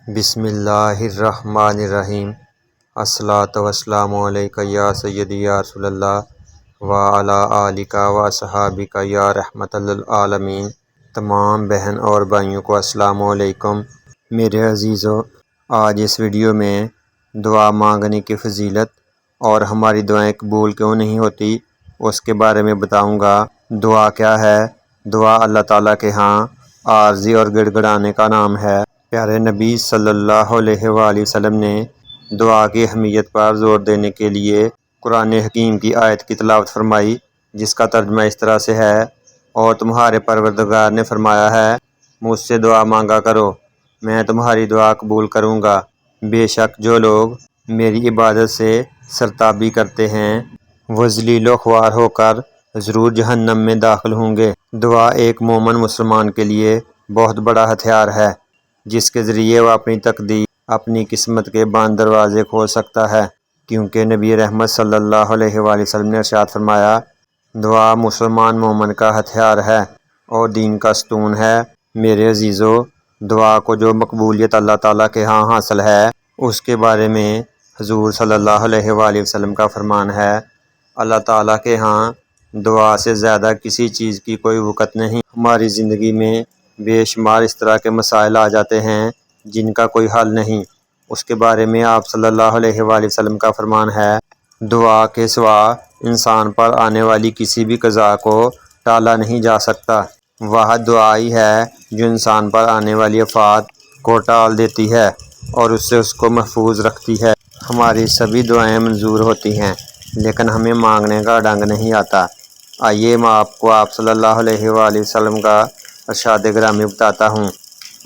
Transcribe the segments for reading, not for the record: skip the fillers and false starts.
بسم اللہ الرحمن الرحیم۔ الصلاۃ والسلام علیک یا سیدی یا رسول اللہ وعلی آلک و اصحابک یا رحمت للعالمین۔ تمام بہن اور بھائیوں کو السلام علیکم۔ میرے عزیزو، آج اس ویڈیو میں دعا مانگنے کی فضیلت اور ہماری دعائیں قبول کیوں نہیں ہوتی اس کے بارے میں بتاؤں گا۔ دعا کیا ہے؟ دعا اللہ تعالیٰ کے ہاں عارضی اور گڑ گڑانے کا نام ہے۔ پیارے نبی صلی اللہ علیہ وآلہ وسلم نے دعا کی اہمیت پر زور دینے کے لیے قرآن حکیم کی آیت کی تلاوت فرمائی، جس کا ترجمہ اس طرح سے ہے: اور تمہارے پروردگار نے فرمایا ہے، مجھ سے دعا مانگا کرو، میں تمہاری دعا قبول کروں گا۔ بے شک جو لوگ میری عبادت سے سرتابی کرتے ہیں وہ ذلیل و خوار ہو کر ضرور جہنم میں داخل ہوں گے۔ دعا ایک مومن مسلمان کے لیے بہت بڑا ہتھیار ہے، جس کے ذریعے وہ اپنی تقدیر، اپنی قسمت کے بند دروازے کھول سکتا ہے، کیونکہ نبی رحمت صلی اللہ علیہ وآلہ وسلم نے ارشاد فرمایا، دعا مسلمان مومن کا ہتھیار ہے اور دین کا ستون ہے۔ میرے عزیزو، دعا کو جو مقبولیت اللہ تعالیٰ کے ہاں حاصل ہے اس کے بارے میں حضور صلی اللہ علیہ وآلہ وسلم کا فرمان ہے، اللہ تعالیٰ کے ہاں دعا سے زیادہ کسی چیز کی کوئی وقت نہیں۔ ہماری زندگی میں بے شمار اس طرح کے مسائل آ جاتے ہیں جن کا کوئی حل نہیں، اس کے بارے میں آپ صلی اللہ علیہ وآلہ وسلم کا فرمان ہے، دعا کے سوا انسان پر آنے والی کسی بھی قضا کو ٹالا نہیں جا سکتا۔ واحد دعا ہی ہے جو انسان پر آنے والی آفات کو ٹال دیتی ہے اور اس کو محفوظ رکھتی ہے۔ ہماری سبھی دعائیں منظور ہوتی ہیں، لیکن ہمیں مانگنے کا ڈنگ نہیں آتا۔ آئیے میں آپ کو آپ صلی اللہ علیہ وآلہ وسلم کا ارشاد گرامی بتاتا ہوں۔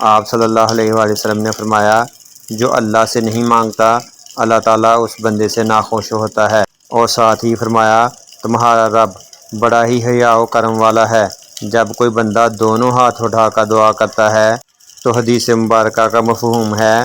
آپ صلی اللہ علیہ وآلہ وسلم نے فرمایا، جو اللہ سے نہیں مانگتا اللہ تعالیٰ اس بندے سے ناخوش ہوتا ہے، اور ساتھ ہی فرمایا، تمہارا رب بڑا ہی حیا و کرم والا ہے۔ جب کوئی بندہ دونوں ہاتھ اٹھا کر دعا کرتا ہے تو حدیث مبارکہ کا مفہوم ہے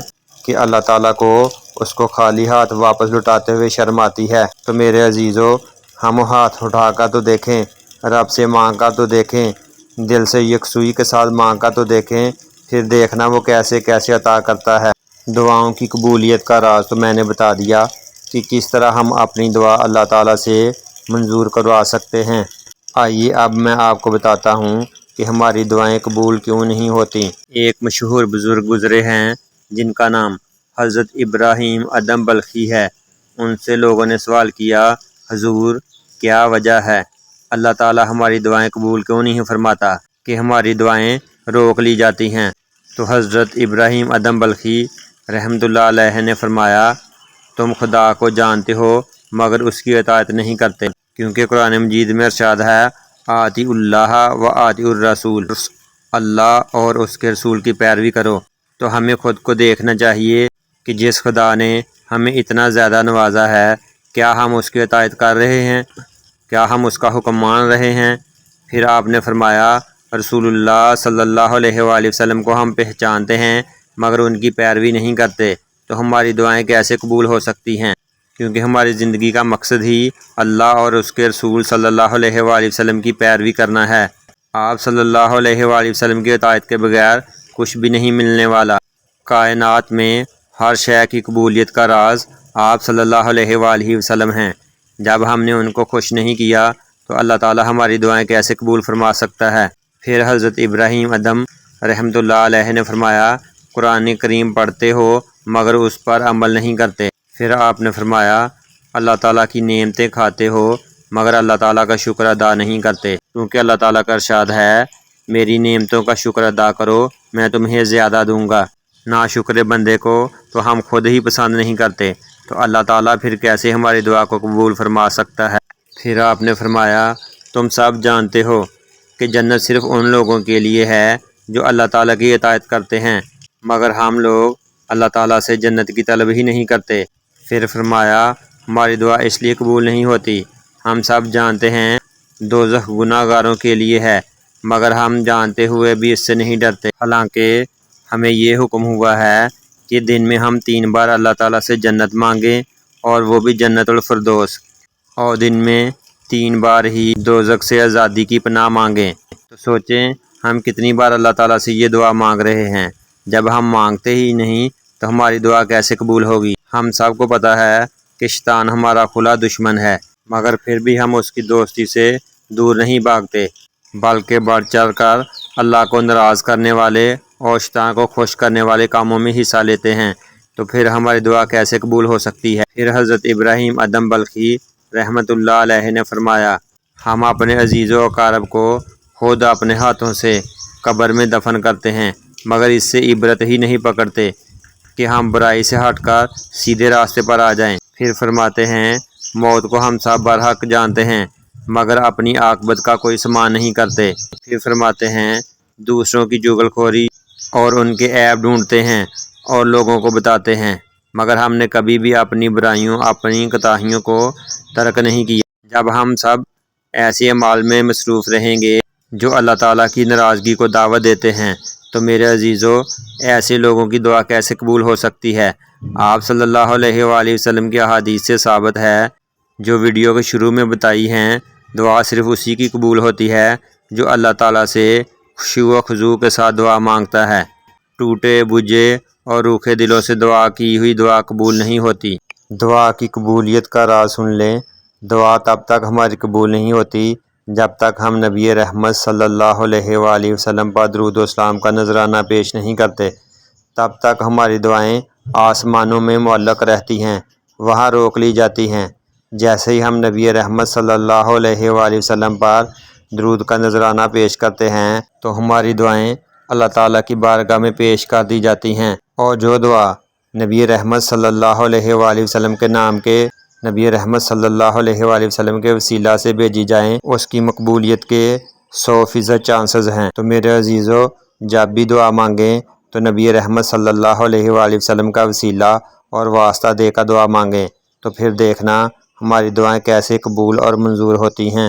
کہ اللہ تعالیٰ کو اس کو خالی ہاتھ واپس لوٹاتے ہوئے شرم آتی ہے۔ تو میرے عزیزو، ہم ہاتھ اٹھا کر تو دیکھیں، رب سے مانگ کر تو دیکھیں، دل سے یکسوئی کے ساتھ مانگ کر تو دیکھیں، پھر دیکھنا وہ کیسے کیسے عطا کرتا ہے۔ دعاؤں کی قبولیت کا راز تو میں نے بتا دیا کہ کس طرح ہم اپنی دعا اللہ تعالیٰ سے منظور کروا سکتے ہیں۔ آئیے اب میں آپ کو بتاتا ہوں کہ ہماری دعائیں قبول کیوں نہیں ہوتی۔ ایک مشہور بزرگ گزرے ہیں جن کا نام حضرت ابراہیم ادم بلخی ہے۔ ان سے لوگوں نے سوال کیا، حضور کیا وجہ ہے اللہ تعالیٰ ہماری دعائیں قبول کیوں نہیں فرماتا کہ ہماری دعائیں روک لی جاتی ہیں؟ تو حضرت ابراہیم ادم بلخی رحمۃ اللہ علیہ نے فرمایا، تم خدا کو جانتے ہو مگر اس کی اطاعت نہیں کرتے، کیونکہ قرآن مجید میں ارشاد ہے، آتی اللہ و آتی الرسول، اللہ اور اس کے رسول کی پیروی کرو۔ تو ہمیں خود کو دیکھنا چاہیے کہ جس خدا نے ہمیں اتنا زیادہ نوازا ہے، کیا ہم اس کی اطاعت کر رہے ہیں؟ کیا ہم اس کا حکم مان رہے ہیں؟ پھر آپ نے فرمایا، رسول اللہ صلی اللہ علیہ وآلہ وسلم کو ہم پہچانتے ہیں مگر ان کی پیروی نہیں کرتے، تو ہماری دعائیں کیسے قبول ہو سکتی ہیں؟ کیونکہ ہماری زندگی کا مقصد ہی اللہ اور اس کے رسول صلی اللہ علیہ وآلہ وسلم کی پیروی کرنا ہے۔ آپ صلی اللہ علیہ وآلہ وسلم کی اطاعت کے بغیر کچھ بھی نہیں ملنے والا۔ کائنات میں ہر شے کی قبولیت کا راز آپ صلی اللہ علیہ وآلہ وسلم ہیں۔ جب ہم نے ان کو خوش نہیں کیا تو اللہ تعالیٰ ہماری دعائیں کیسے قبول فرما سکتا ہے؟ پھر حضرت ابراہیم ادم رحمۃ اللہ علیہ نے فرمایا، قرآن کریم پڑھتے ہو مگر اس پر عمل نہیں کرتے۔ پھر آپ نے فرمایا، اللہ تعالیٰ کی نعمتیں کھاتے ہو مگر اللہ تعالیٰ کا شکر ادا نہیں کرتے، کیونکہ اللہ تعالیٰ کا ارشاد ہے، میری نعمتوں کا شکر ادا کرو میں تمہیں زیادہ دوں گا۔ ناشکر بندے کو تو ہم خود ہی پسند نہیں کرتے، تو اللہ تعالیٰ پھر کیسے ہماری دعا کو قبول فرما سکتا ہے؟ پھر آپ نے فرمایا، تم سب جانتے ہو کہ جنت صرف ان لوگوں کے لیے ہے جو اللہ تعالیٰ کی اطاعت کرتے ہیں، مگر ہم لوگ اللہ تعالیٰ سے جنت کی طلب ہی نہیں کرتے۔ پھر فرمایا، ہماری دعا اس لیے قبول نہیں ہوتی، ہم سب جانتے ہیں دوزخ گناہ گاروں کے لیے ہے، مگر ہم جانتے ہوئے بھی اس سے نہیں ڈرتے، حالانکہ ہمیں یہ حکم ہوا ہے کہ دن میں ہم 3 بار اللہ تعالیٰ سے جنت مانگیں، اور وہ بھی جنت الفردوس، اور دن میں 3 بار ہی دوزخ سے آزادی کی پناہ مانگیں۔ تو سوچیں ہم کتنی بار اللہ تعالیٰ سے یہ دعا مانگ رہے ہیں۔ جب ہم مانگتے ہی نہیں تو ہماری دعا کیسے قبول ہوگی؟ ہم سب کو پتہ ہے کہ شیطان ہمارا کھلا دشمن ہے، مگر پھر بھی ہم اس کی دوستی سے دور نہیں بھاگتے، بلکہ بڑھ چڑھ کر اللہ کو ناراض کرنے والے اور شیطان کو خوش کرنے والے کاموں میں حصہ لیتے ہیں۔ تو پھر ہماری دعا کیسے قبول ہو سکتی ہے؟ پھر حضرت ابراہیم ادم بلخی رحمۃ اللہ علیہ نے فرمایا، ہم اپنے عزیز و اقارب کو خود اپنے ہاتھوں سے قبر میں دفن کرتے ہیں، مگر اس سے عبرت ہی نہیں پکڑتے کہ ہم برائی سے ہٹ کر سیدھے راستے پر آ جائیں۔ پھر فرماتے ہیں، موت کو ہم سب برحق جانتے ہیں، مگر اپنی عاقبت کا کوئی سمان نہیں کرتے۔ پھر فرماتے ہیں، دوسروں کی چغل خوری اور ان کے عیب ڈھونڈتے ہیں اور لوگوں کو بتاتے ہیں، مگر ہم نے کبھی بھی اپنی برائیوں، اپنی کوتاہیوں کو ترک نہیں کیا۔ جب ہم سب ایسے اعمال میں مصروف رہیں گے جو اللہ تعالیٰ کی ناراضگی کو دعوت دیتے ہیں، تو میرے عزیزو، ایسے لوگوں کی دعا کیسے قبول ہو سکتی ہے؟ آپ صلی اللہ علیہ وآلہ وسلم کی احادیث سے ثابت ہے، جو ویڈیو کے شروع میں بتائی ہیں، دعا صرف اسی کی قبول ہوتی ہے جو اللہ تعالیٰ سے خشوع و خضوع کے ساتھ دعا مانگتا ہے۔ ٹوٹے بھجے اور روکھے دلوں سے دعا کی ہوئی دعا قبول نہیں ہوتی۔ دعا کی قبولیت کا راز سن لیں، دعا تب تک ہماری قبول نہیں ہوتی جب تک ہم نبی رحمت صلی اللہ علیہ وآلہ وسلم پر درود و اسلام کا نذرانہ پیش نہیں کرتے۔ تب تک ہماری دعائیں آسمانوں میں معلق رہتی ہیں، وہاں روک لی جاتی ہیں۔ جیسے ہی ہم نبی رحمت صلی اللہ علیہ وآلہ وسلم پر درود کا نذرانہ پیش کرتے ہیں تو ہماری دعائیں اللہ تعالیٰ کی بارگاہ میں پیش کر دی جاتی ہیں، اور جو دعا نبی رحمت صلی اللہ علیہ وآلہ وسلم کے نام کے، نبی رحمت صلی اللہ علیہ وآلہ وسلم کے وسیلہ سے بھیجی جائیں، اس کی مقبولیت کے 100% چانسز ہیں۔ تو میرے عزیزو، جب بھی دعا مانگیں تو نبی رحمت صلی اللہ علیہ وآلہ وسلم کا وسیلہ اور واسطہ دے کر دعا مانگیں، تو پھر دیکھنا ہماری دعائیں کیسے قبول اور منظور ہوتی ہیں۔